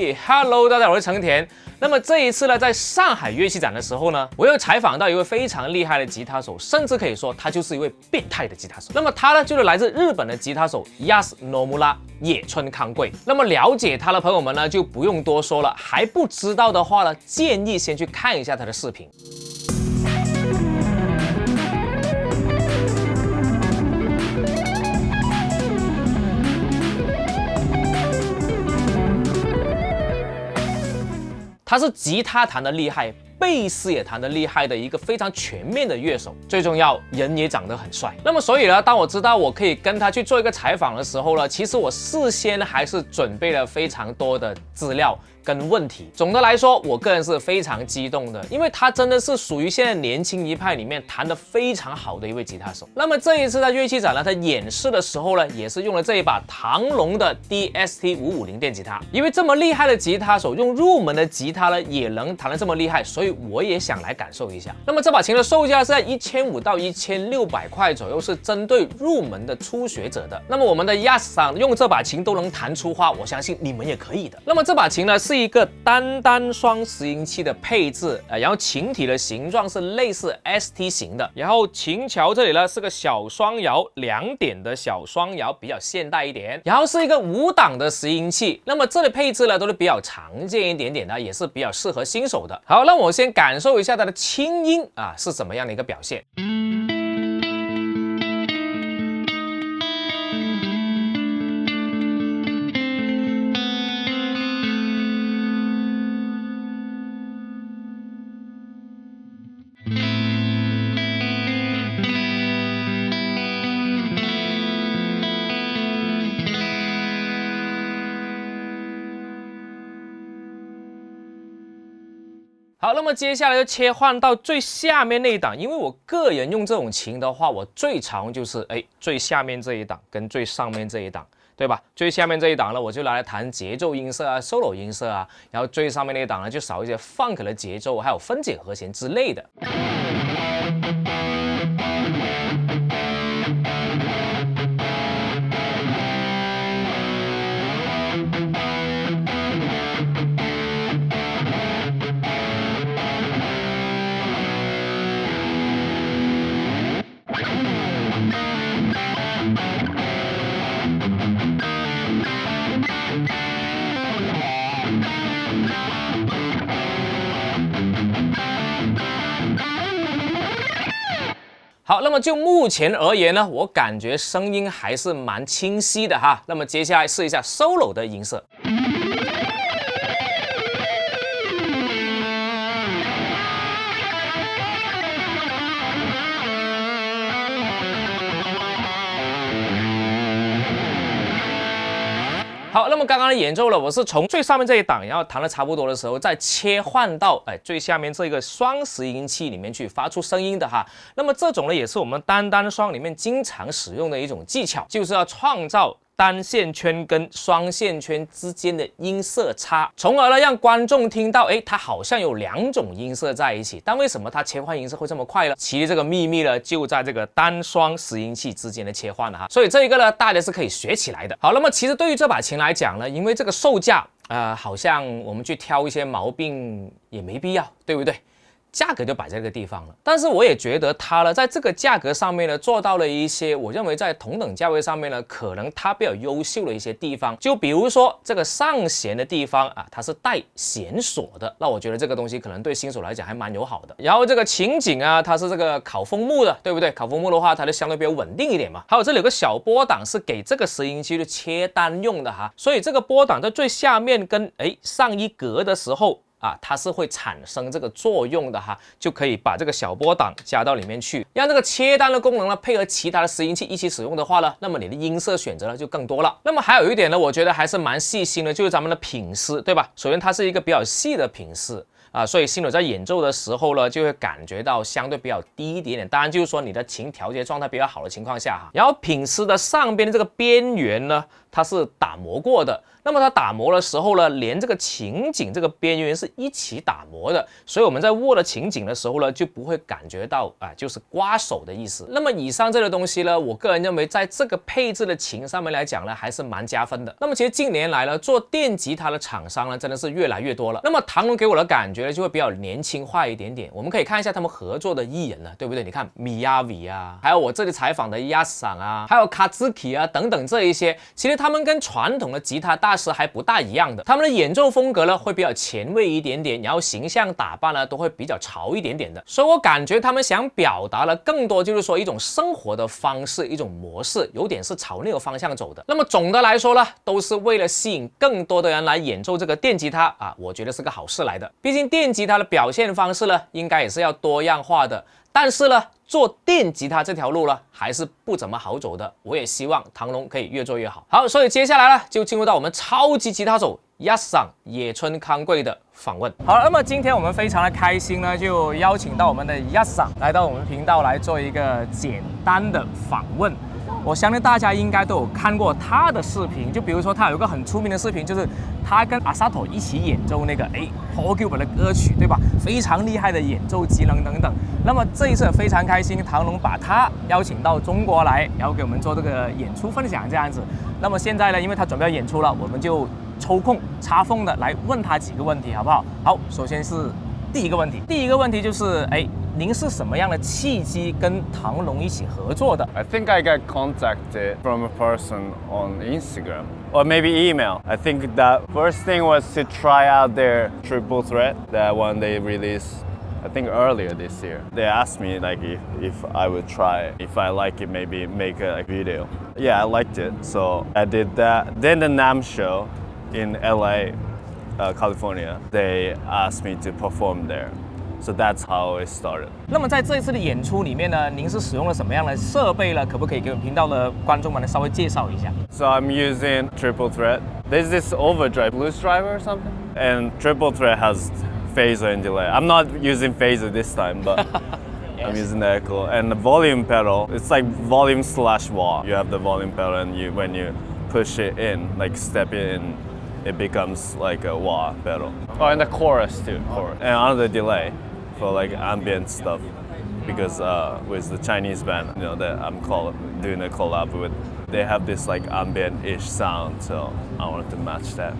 嘿 ，Hello， 大家好，我是成田。那么这一次呢，在上海乐器展的时候呢，我又采访到一位非常厉害的吉他手，甚至可以说他就是一位变态的吉他手。那么他呢，就是来自日本的吉他手 Yas Nomura 野村康贵。那么了解他的朋友们呢，就不用多说了。还不知道的话呢，建议先去看一下他的视频。他是吉他弹得厉害，贝斯也弹得厉害的一个非常全面的乐手，最重要人也长得很帅。那么所以呢，当我知道我可以跟他去做一个采访的时候呢，其实我事先还是准备了非常多的资料跟问题。总的来说，我个人是非常激动的，因为他真的是属于现在年轻一派里面弹得非常好的一位吉他手。那么这一次在乐器展呢，他演示的时候呢，也是用了这一把唐农的 DST550电吉他。因为这么厉害的吉他手，用入门的吉他呢也能弹得这么厉害，所以我也想来感受一下。那么这把琴的售价是在1500到1600块左右，是针对入门的初学者的。那么我们的 Yas 上用这把琴都能弹出花，我相信你们也可以的。那么这把琴呢是一个单双拾音器的配置，然后琴体的形状是类似 ST 型的，然后琴桥这里呢是个小双摇，2点的小双摇，比较现代一点，然后是一个5档的拾音器。那么这里配置呢都是比较常见一点点的，也是比较适合新手的。好，让我先感受一下它的清音是怎么样的一个表现。好，那么接下来就切换到最下面那一档，因为我个人用这种琴的话，我最常就是最下面这一档跟最上面这一档，对吧？最下面这一档呢，我就拿来弹节奏音色啊、solo 音色啊，然后最上面那一档呢，就少一些 funk 的节奏，还有分解和弦之类的。好，那么就目前而言呢，我感觉声音还是蛮清晰的哈。那么接下来试一下 solo 的音色。好，那么刚刚的演奏了，我是从最上面这一档，然后弹得差不多的时候，再切换到最下面这个双拾音器里面去发出声音的哈。那么这种呢，也是我们单双里面经常使用的一种技巧，就是要创造单线圈跟双线圈之间的音色差，从而呢让观众听到，它好像有2种音色在一起。但为什么它切换音色会这么快呢？其实这个秘密呢就在这个单双拾音器之间的切换了哈。所以这一个呢，大家是可以学起来的。好，那么其实对于这把琴来讲呢，因为这个售价，好像我们去挑一些毛病也没必要，对不对？价格就摆在这个地方了，但是我也觉得它呢，在这个价格上面呢，做到了一些我认为在同等价位上面呢，可能它比较优秀的一些地方。就比如说这个上弦的地方它是带弦锁的，那我觉得这个东西可能对新手来讲还蛮友好的。然后这个琴颈它是这个烤枫木的，对不对？烤枫木的话，它就相对比较稳定一点嘛。还有这里有个小波档是给这个拾音器的切单用的哈，所以这个波档在最下面跟上一格的时候。它是会产生这个作用的哈，就可以把这个小波档加到里面去，让这个切单的功能呢配合其他的拾音器一起使用的话呢，那么你的音色选择呢就更多了。那么还有一点呢，我觉得还是蛮细心的，就是咱们的品丝，对吧？首先它是一个比较细的品丝。所以新手在演奏的时候呢，就会感觉到相对比较低一点点。当然就是说你的琴调节状态比较好的情况下哈。然后品丝的上边的这个边缘呢，它是打磨过的。那么它打磨的时候呢，连这个琴颈这个边缘是一起打磨的，所以我们在握的琴颈的时候呢，就不会感觉到就是刮手的意思。那么以上这个东西呢，我个人认为在这个配置的琴上面来讲呢，还是蛮加分的。那么其实近年来呢，做电吉他的厂商呢，真的是越来越多了。那么唐农给我的感觉呢，就会比较年轻化一点点。我们可以看一下他们合作的艺人呢，对不对？你看米亚维啊，还有我这里采访的Yas啊，还有卡兹基啊等等这一些，其实他们跟传统的吉他大师还不大一样的。他们的演奏风格呢，会比较前卫一点点，然后形象打扮呢，都会比较潮一点点的。所以我感觉他们想表达的更多就是说一种生活的方式，一种模式，有点是朝那个方向走的。那么总的来说呢，都是为了吸引更多的人来演奏这个电吉他啊，我觉得是个好事来的。毕竟电吉他的表现方式呢，应该也是要多样化的。但是呢，做电吉他这条路呢，还是不怎么好走的。我也希望唐农可以越做越好。好，所以接下来呢，就进入到我们超级吉他手Yas野村康贵的访问。好，那么今天我们非常的开心呢，就邀请到我们的Yas来到我们频道来做一个简单的访问。我相信大家应该都有看过他的视频，就比如说他有一个很出名的视频，就是他跟阿萨托一起演奏那个Paul Gilbert 的歌曲，对吧？非常厉害的演奏技能等等。那么这一次非常开心，唐农把他邀请到中国来，然后给我们做这个演出分享这样子。那么现在呢，因为他准备要演出了，我们就抽空插缝的来问他几个问题，好不好？好，首先是第一个问题就是您是什么样的契机跟唐农一起合作的 I think I got contacted from a person on Instagram or maybe email. I think that first thing was to try out their triple threat, that one they released I think earlier this year. They asked me like if I would try, if I like it, maybe make a video. Yeah, I liked it, so I did that. Then the NAMM show in LA, California, they asked me to perform there. So that's how it started. 那么在这一次的演出里面呢，您是使用了什么样的设备呢？可不可以给我们频道的观众们稍微介绍一下 So I'm using triple threat. There's this overdrive blues driver or something, and triple threat has phaser and delay. I'm not using phaser this time, but yes. I'm using the echo. And the volume pedal, it's like volume / wah. You have the volume pedal, and when you push it in, like step it in, it becomes like a wah pedal. Oh, and the chorus too. Chorus. And another delay for like ambient stuff, because with the Chinese band, that I'm doing a collab with, they have this like ambient-ish sound, so I wanted to match that.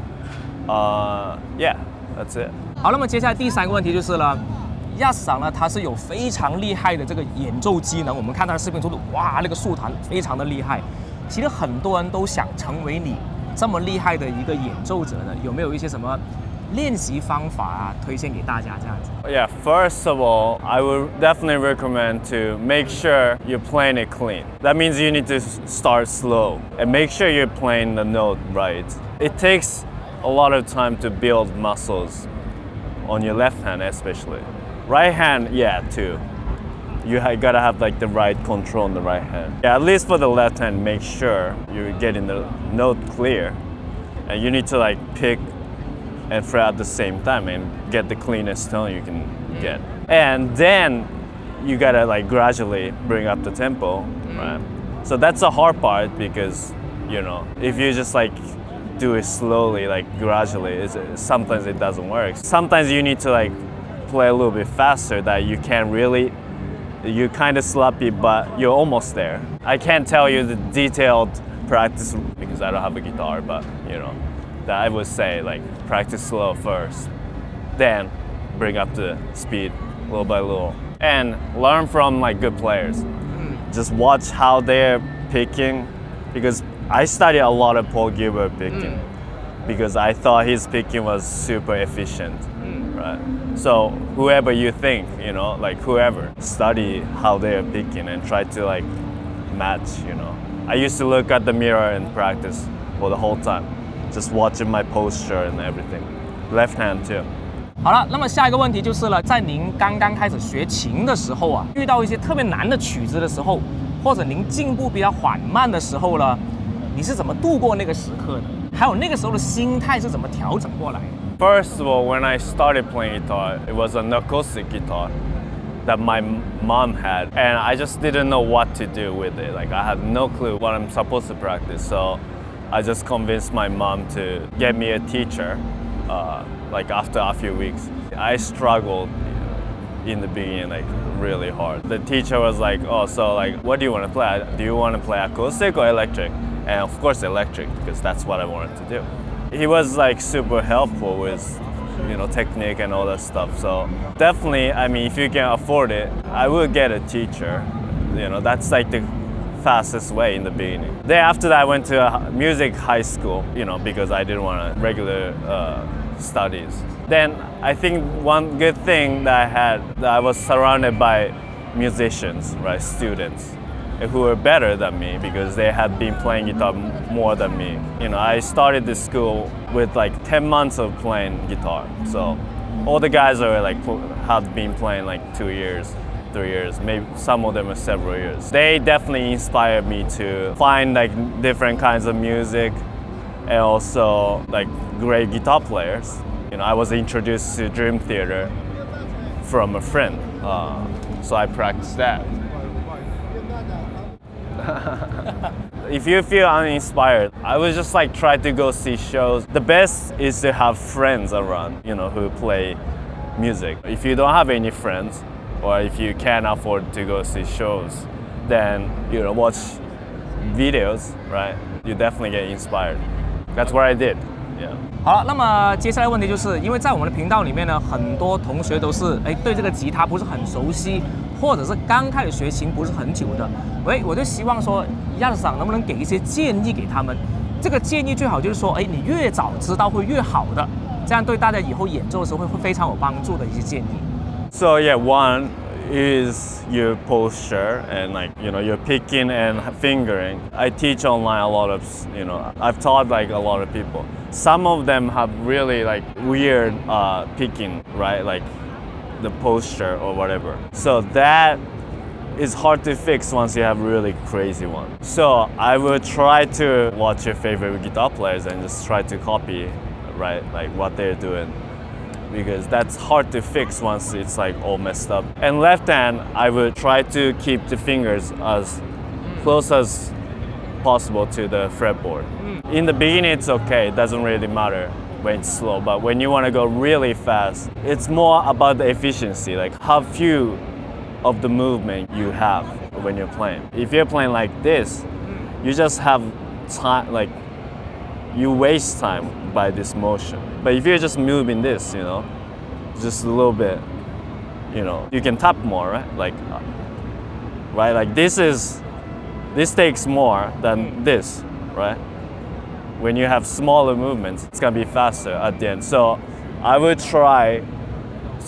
Yeah, that's it. 好，那么接下来第三个问题就是呢，Yas呢，他是有非常厉害的这个演奏机能。我们看他的视频出哇，那个速弹非常的厉害。其实很多人都想成为你这么厉害的一个演奏者呢，有没有一些什么练习方法啊，推荐给大家这样子 Yeah, first of all, I would definitely recommend to make sure you're playing it clean. That means you need to start slow and make sure you're playing the note right. It takes a lot of time to build muscles on your left hand especially. Right hand, yeah, too. You gotta have like the right control on the right hand. Yeah, at least for the left hand, make sure you're getting the note clear. And you need to like pick and fret at the same time and get the cleanest tone you can get. And then you gotta like gradually bring up the tempo, right? So that's the hard part, because if you just like do it slowly, like gradually, sometimes it doesn't work. Sometimes you need to like play a little bit faster, that you're kind of sloppy, but you're almost there. I can't tell you the detailed practice because I don't have a guitar, but that I would say like practice slow first, then bring up the speed little by little, and learn from like good players. Just watch how they're picking, because I studied a lot of Paul Gilbert picking because I thought his picking was super efficient, right? So whoever you think, like whoever, study how they're picking and try to like match, I used to look at the mirror and practice for the whole time, just watching my posture and everything. Left hand too. 好了，那么下一个问题就是了，在您刚刚开始学琴的时候啊，遇到一些特别难的曲子的时候，或者您进步比较缓慢的时候呢，你是怎么度过那个时刻的？还有那个时候的心态是怎么调整过来的？ First of all, when I started playing guitar, it was an acoustic guitar that my mom had, and I just didn't know what to do with it. Like I had no clue what I'm supposed to practice. So I just convinced my mom to get me a teacher. Like after a few weeks, I struggled in the beginning, like really hard. The teacher was like, "Oh, so like, what do you want to play? Do you want to play acoustic or electric?" And of course, electric, because that's what I wanted to do. He was like super helpful with, technique and all that stuff. So definitely, I mean, if you can afford it, I would get a teacher. That's like the fastest way in the beginning. Then after that, I went to a music high school, because I didn't want regular studies. Then I think one good thing that I had, that I was surrounded by musicians, right, students who were better than me because they had been playing guitar more than me. I started this school with like 10 months of playing guitar. So all the guys are like have been playing like 2 years, 3 years, maybe some of them are several years. They definitely inspired me to find like different kinds of music and also like great guitar players. I was introduced to Dream Theater from a friend, so I practiced that. If you feel uninspired, I would just like try to go see shows. The best is to have friends around, who play music. If you don't have any friends, or if you can't afford to go see shows, then watch videos, right? You definitely get inspired. That's what I did. Yeah. 好了，那么接下来问题就是，因为在我们的频道里面呢，很多同学都是对这个吉他不是很熟悉，或者是刚开始学琴不是很久的，我就希望说Yasさん能不能给一些建议给他们？这个建议最好就是说，你越早知道会越好的，这样对大家以后演奏的时候会非常有帮助的一些建议。So yeah, one is your posture and like your picking and fingering. I teach online a lot of I've taught like a lot of people. Some of them have really like weird picking, right? Like the posture or whatever. So that is hard to fix once you have really crazy one. So I will try to watch your favorite guitar players and just try to copy, right? Like what they're doing. Because that's hard to fix once it's like all messed up. And left hand, I would try to keep the fingers as close as possible to the fretboard. In the beginning, it's okay. It doesn't really matter when it's slow. But when you want to go really fast, it's more about the efficiency, like how few of the movement you have when you're playing. If you're playing like this, you just have time, like you waste time by this motion. But if you're just moving this, just a little bit, you can tap more, right? Like, right? Like this takes more than this, right? When you have smaller movements, it's gonna be faster at the end. So I would try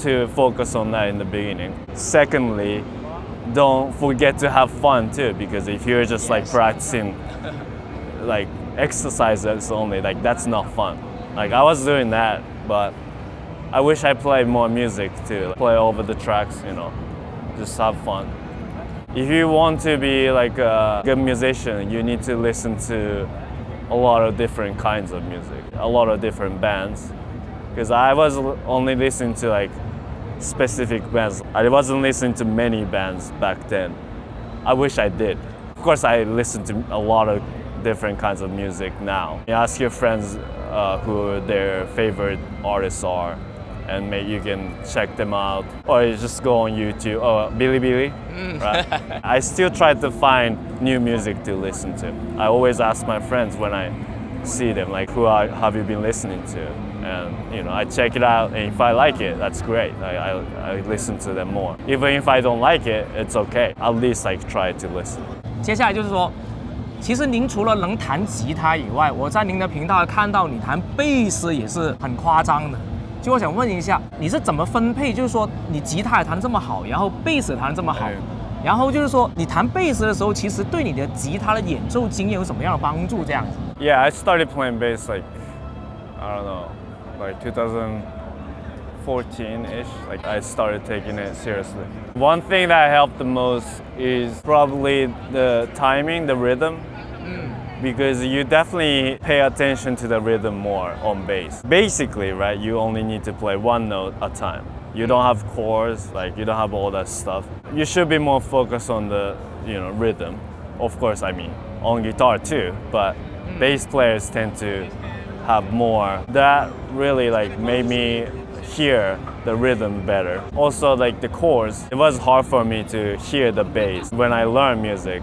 to focus on that in the beginning. Secondly, don't forget to have fun too, because if you're just like practicing like exercises only, like that's not fun. Like I was doing that, but I wish I played more music too. Play over the tracks, just have fun. If you want to be like a good musician, you need to listen to a lot of different kinds of music, a lot of different bands. Because I was only listening to like specific bands. I wasn't listening to many bands back then. I wish I did. Of course, I listen to a lot of different kinds of music now. You ask your friends who their favorite artists are, and maybe you can check them out. Or you just go on YouTube, Bilibili, right? I still try to find new music to listen to. I always ask my friends when I see them, like, have you been listening to? And I check it out, and if I like it, that's great. I listen to them more. Even if I don't like it, it's okay. At least I try to listen. 接下来就是说，其实您除了能弹吉他以外，我在您的频道看到你弹贝斯也是很夸张的。就我想问一下，你是怎么分配？就是说你吉他也弹得这么好，然后贝斯也弹得这么好，然后就是说你弹贝斯的时候，其实对你的吉他的演奏经验有什么样的帮助？这样子。Yeah, I started playing bass like I don't know, like 2014-ish. Like I started taking it seriously. One thing that helped the most is probably the timing, the rhythm. Because you definitely pay attention to the rhythm more on bass. Basically, right, you only need to play one note at a time. You don't have chords, like you don't have all that stuff. You should be more focused on the, rhythm. Of course, I mean, on guitar too, but Bass players tend to have more. That really like made me hear the rhythm better. Also like the chords, it was hard for me to hear the bass when I learned music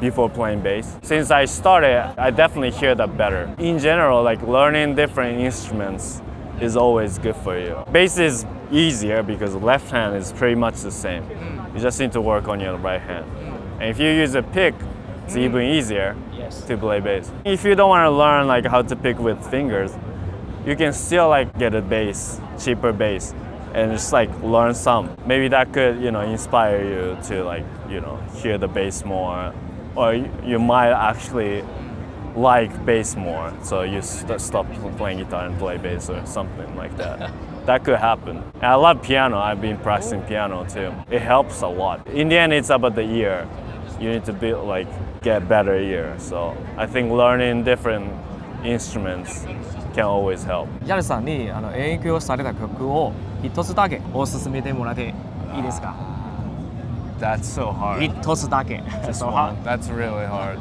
before playing bass. Since I started, I definitely hear that better. In general, like learning different instruments is always good for you. Bass is easier because left hand is pretty much the same. You just need to work on your right hand. And if you use a pick, it's even easier to play bass. If you don't want to learn like how to pick with fingers, you can still like get a bass, cheaper bass, and just like learn some. Maybe that could, inspire you to like, hear the bass more, or you might actually like bass more, so you stop playing guitar and play bass or something like that. That could happen. And I love piano. I've been practicing piano too. It helps a lot. In the end, it's about the ear. You need to get better ear. So I think learning different instruments can always help. ヤルさんに影響された曲を一つだけおすすめてもらっていいですか？ That's so hard. 一つだけ。 Just one. That's really hard.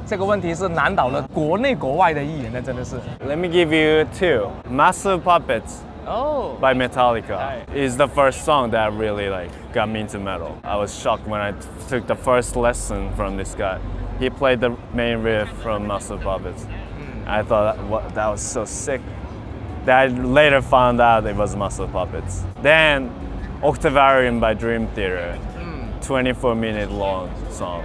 这个问题是难倒了国内国外的艺人的，真的是。 Let me give you two. Massive Puppets Oh. by Metallica is the first song that really got me into metal. I was shocked when I took the first lesson from this guy. He played the main riff from Massive Puppets. I thought that was so sick. That I later found out it was Massive Puppets. Then Octavarium by Dream Theater. 24-minute long song.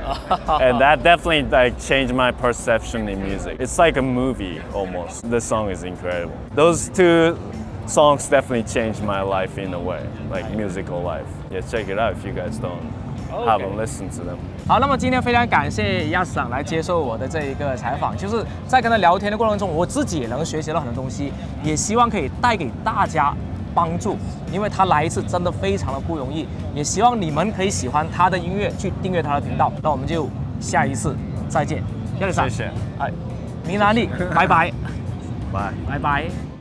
And that definitely changed my perception in music. It's like a movie almost. The song is incredible. Those two songs definitely changed my life in a way, like musical life. Yeah, check it out if you guys haven't listened to them. 好，那么今天非常感谢Yas长来接受我的这一个采访，就是在跟他聊天的过程中，我自己也能学习到很多东西，也希望可以带给大家帮助，因为他来一次真的非常的不容易，也希望你们可以喜欢他的音乐，去订阅他的频道。那我们就下一次再见，Yas长，谢谢，哎，明哪里，拜拜，拜拜拜。